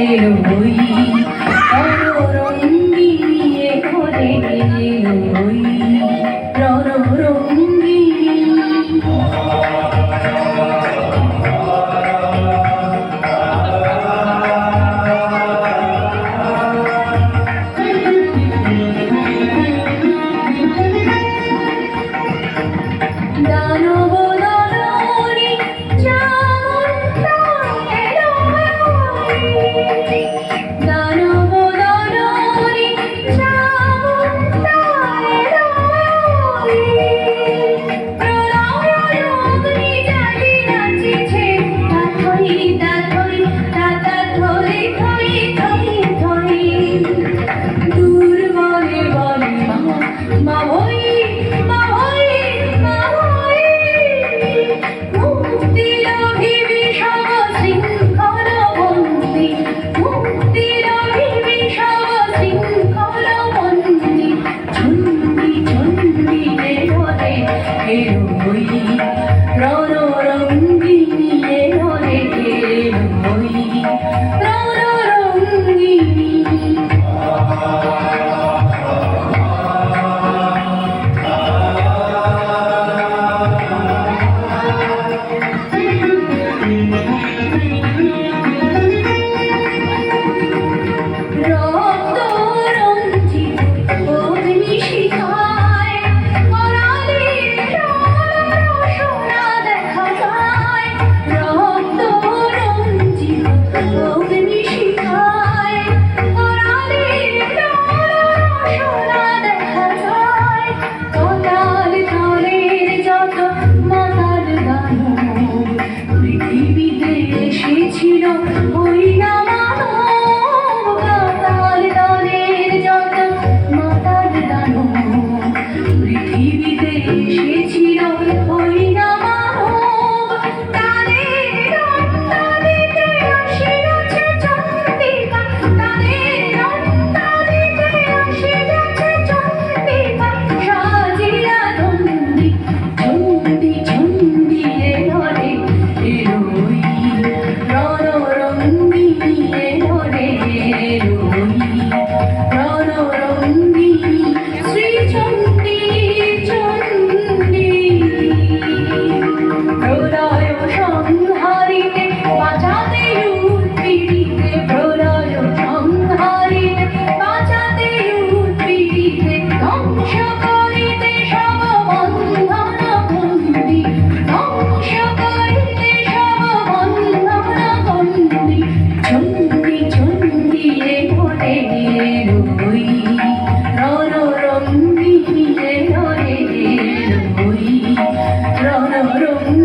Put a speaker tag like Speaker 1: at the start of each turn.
Speaker 1: alloy রণরঙ্গিনী ঘরে alloy রণরঙ্গিনী দানব দানবী Chamunda alloy দানব দানবী চামুণ্ডা এলোই প্রলয় অগ্নি জ্বালি নাচিছে তাথই তাথই তাতা থই থই থই থই দূর বলে বলে মা ভই মা ভই মা ভই মুক্তি লাভিবি সব শৃঙ্খল বন্দি মুক্তি লাভিবি সব শৃঙ্খল বন্দি চন্ডী চন্ডী এলোরে এলোই রণরঙ্গিনী এলোরে এলোই রণরঙ্গিনী রক্ত রঞ্জিত অগ্নিশিখায় করালে রসনা দেখা যায় রক্ত রঞ্জিত অগ্নিশিখায় করালে রসনা দেখা যায় তলাল তলের যত মাতাল দানব পৃথিবীতে এসেছিল ওই না মানব কাতাল দলের যত মাতাল দানব পৃথিবীতে এসেছিল ওই না মানব তাদের রক্ত দিতে আসিয়াছে চন্ডিকা তাদের রক্ত দিতে আসিয়াছে চন্ডিকা সাজিয়া নন্দী চন্ডী চন্ডী এলোরে এলোই রণরঙ্গিনী এলোরে এলোই রণরঙ্গিনী শ্রী চন্ডী চন্ডী প্রলয় সংহারিতে বাঁচাতে উৎপীড়িতে প্রলয় সংহারিতে বাঁচাতে উৎপীড়িতে ধ্বংস করিতে সব বন্ধন বন্দি ধ্বংস করিতে সব বন্ধন বন্দি চন্ডী চন্ডী এলোরে এলোই রণরঙ্গিনী এলোরে এলোই রণরঙ্গিনী